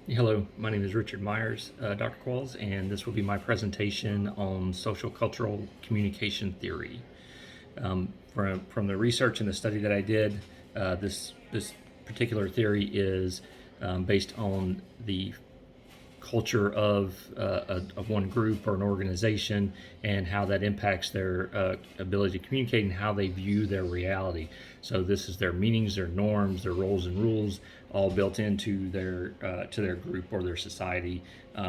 Hello, my name is Richard Myers, Dr. Qualls, and this will be my presentation on sociocultural communication theory. From the research and the study that I did, this particular theory is based on the culture of one group or an organization and how that impacts their ability to communicate and how they view their reality. So this is their meanings, their norms, their roles and rules, all built into their group or their society.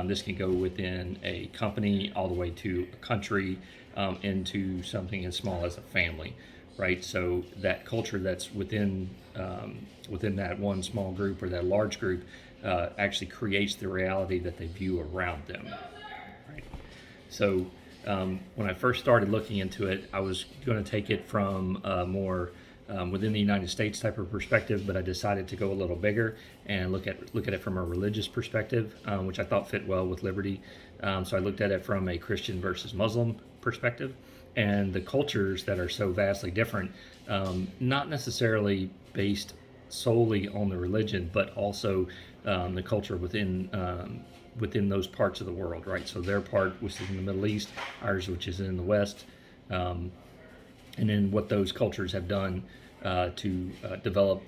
This can go within a company all the way to a country, into something as small as a family, right? So that culture that's within that one small group or that large group actually creates the reality that they view around them, right? So when I first started looking into it, I was going to take it from more within the United States type of perspective, but I decided to go a little bigger and look at it from a religious perspective, which I thought fit well with liberty. So I looked at it from a Christian versus Muslim perspective, and the cultures that are so vastly different, not necessarily based solely on the religion, but also the culture within those parts of the world, right? So their part, which is in the Middle East, ours, which is in the West, and then what those cultures have done to develop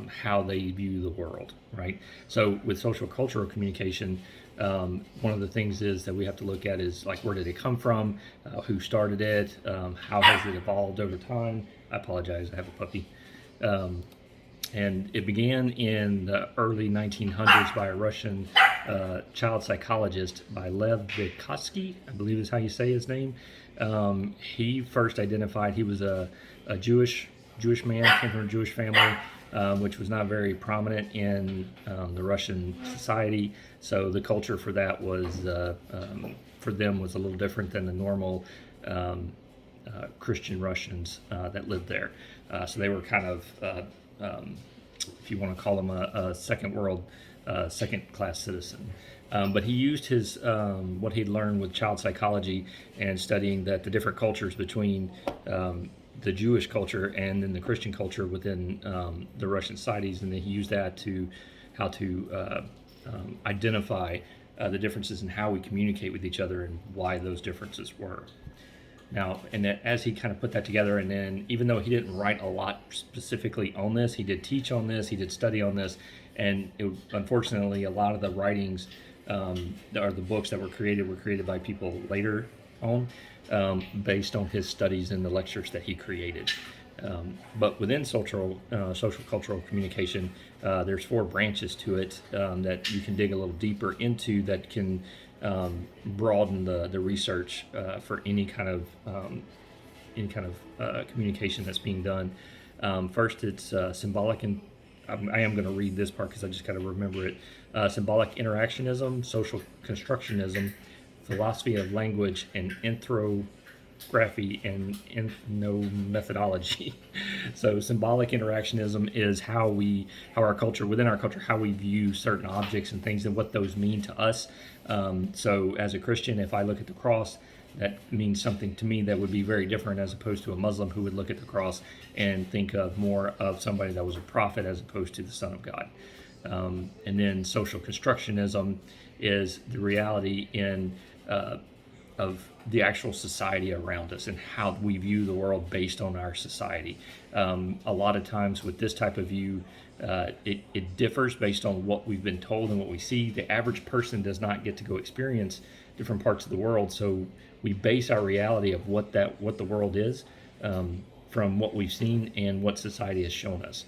how they view the world, right? So with social cultural communication, one of the things is that we have to look at is like, where did it come from? Who started it? How has it evolved over time? I apologize, I have a puppy. And it began in the early 1900s by a Russian child psychologist by Lev Vygotsky, I believe is how you say his name. He first identified he was a Jewish man, came from a Jewish family, which was not very prominent in the Russian society. So the culture for that was for them was a little different than the normal Christian Russians that lived there. So they were kind of if you want to call him a second world, second class citizen. But he used his what he'd learned with child psychology and studying that the different cultures between the Jewish culture and then the Christian culture within the Russian societies, and then he used that to how to identify the differences in how we communicate with each other and why those differences were. Now, and as he kind of put that together, and then even though he didn't write a lot specifically on this, he did teach on this, he did study on this, and unfortunately, a lot of the writings or the books that were created by people later on, based on his studies and the lectures that he created. But within social cultural communication, there's four branches to it that you can dig a little deeper into that can broaden the research for any kind of communication that's being done. First, it's symbolic, and I am going to read this part because I just got to remember it. Symbolic interactionism, social constructionism, philosophy of language, and ethnography and ethnomethodology. So symbolic interactionism is how our culture, within our culture, how we view certain objects and things and what those mean to us. So as a Christian, if I look at the cross, that means something to me that would be very different as opposed to a Muslim who would look at the cross and think of more of somebody that was a prophet as opposed to the Son of God. And then social constructionism is the reality of the actual society around us and how we view the world based on our society. A lot of times with this type of view, it differs based on what we've been told and what we see. The average person does not get to go experience different parts of the world, so we base our reality of what the world is from what we've seen and what society has shown us.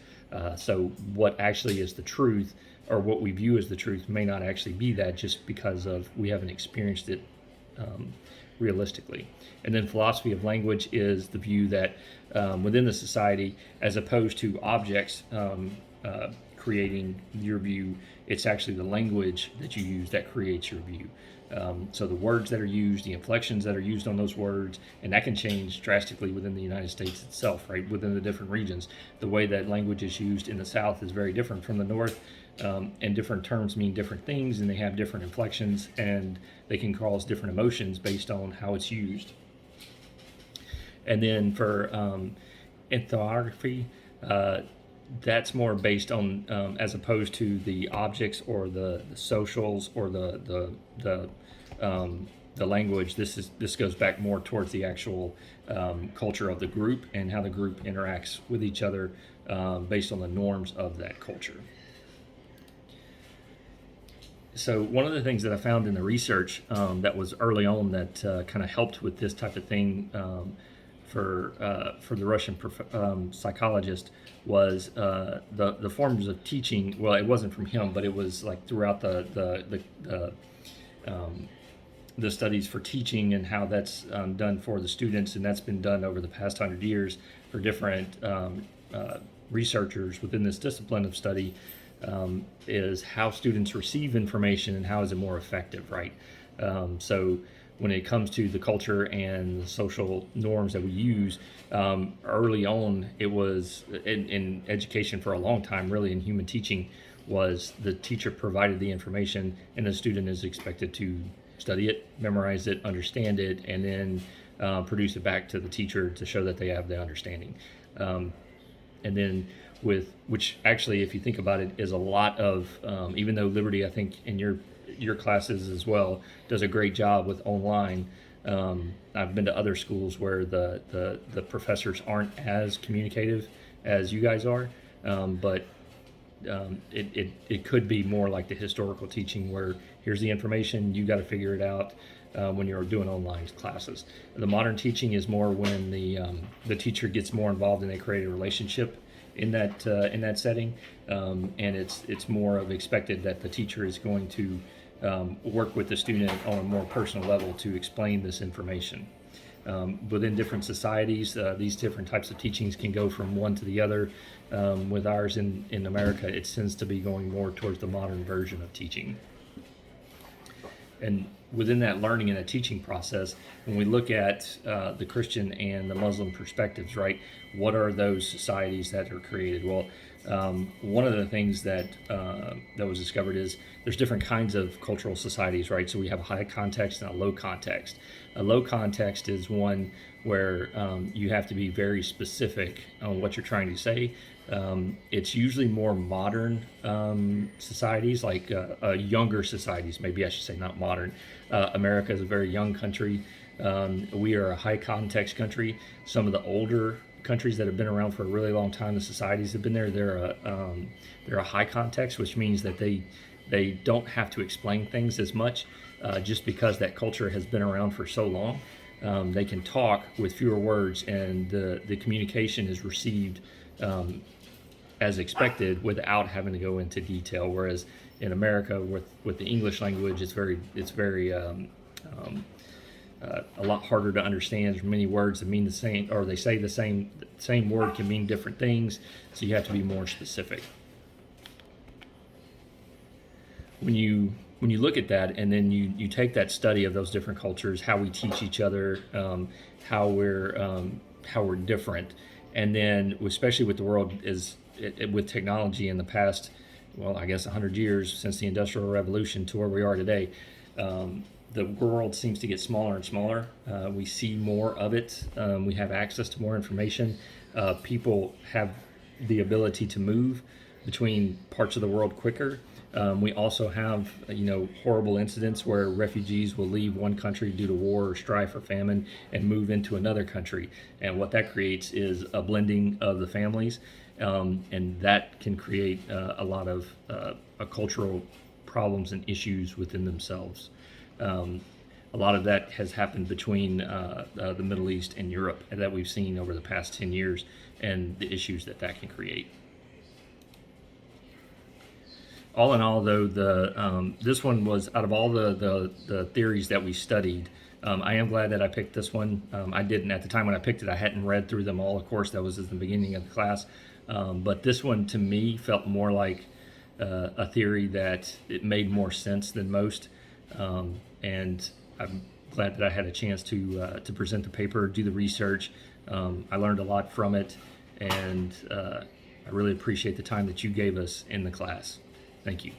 So what actually is the truth, or what we view as the truth, may not actually be that, just because of we haven't experienced it realistically. And then philosophy of language is the view that within the society, as opposed to objects creating your view, it's actually the language that you use that creates your view. So the words that are used, the inflections that are used on those words, and that can change drastically within the United States itself, right? Within the different regions, the way that language is used in the South is very different from the North, and different terms mean different things, and they have different inflections, and they can cause different emotions based on how it's used. And then for ethnography, that's more based on as opposed to the objects or the socials or the language. This goes back more towards the actual culture of the group and how the group interacts with each other based on the norms of that culture. So one of the things that I found in the research that was early on that kind of helped with this type of thing for the Russian psychologist was the forms of teaching. Well, it wasn't from him, but it was like throughout the studies for teaching and how that's done for the students, and that's been done over the past 100 years for different researchers within this discipline of study. Is how students receive information and how is it more effective, right? So when it comes to the culture and the social norms that we use, early on, it was in education for a long time, really in human teaching, was the teacher provided the information and the student is expected to study it, memorize it, understand it, and then produce it back to the teacher to show that they have the understanding. And then which actually, if you think about it, is a lot of, even though Liberty, I think in your classes as well, does a great job with online. I've been to other schools where the professors aren't as communicative as you guys are, but it could be more like the historical teaching where here's the information, you got to figure it out when you're doing online classes. The modern teaching is more when the teacher gets more involved and they create a relationship in that setting, and it's more of expected that the teacher is going to work with the student on a more personal level to explain this information. Within different societies, these different types of teachings can go from one to the other. With ours in America, it tends to be going more towards the modern version of teaching. And within that learning and that teaching process, when we look at the Christian and the Muslim perspectives, right, what are those societies that are created? Well, one of the things that was discovered is there's different kinds of cultural societies, right? So we have a high context and a low context. A low context is one where you have to be very specific on what you're trying to say. It's usually more modern societies, like younger societies, maybe I should say, not modern. America is a very young country. We are a high context country. Some of the older countries that have been around for a really long time, the societies have been there, they're a high context, which means that they don't have to explain things as much just because that culture has been around for so long. They can talk with fewer words and the communication is received as expected without having to go into detail. Whereas in America, with the English language, it's very a lot harder to understand. There's many words that mean the same, or they say the same word can mean different things. So you have to be more specific. When you look at that, and then you take that study of those different cultures, how we teach each other, how we're different, and then especially with the world with technology in the past, well, I guess 100 years since the Industrial Revolution to where we are today, the world seems to get smaller and smaller. We see more of it. We have access to more information. People have the ability to move between parts of the world quicker. We also have, horrible incidents where refugees will leave one country due to war or strife or famine and move into another country. And what that creates is a blending of the families, and that can create a lot of cultural problems and issues within themselves. A lot of that has happened between the Middle East and Europe that we've seen over the past 10 years and the issues that can create. All in all, though, this one was, out of all the theories that we studied, I am glad that I picked this one. I didn't, at the time when I picked it, I hadn't read through them all. Of course, that was at the beginning of the class. But this one, to me, felt more like a theory that it made more sense than most. And I'm glad that I had a chance to present the paper, do the research. I learned a lot from it, and I really appreciate the time that you gave us in the class. Thank you.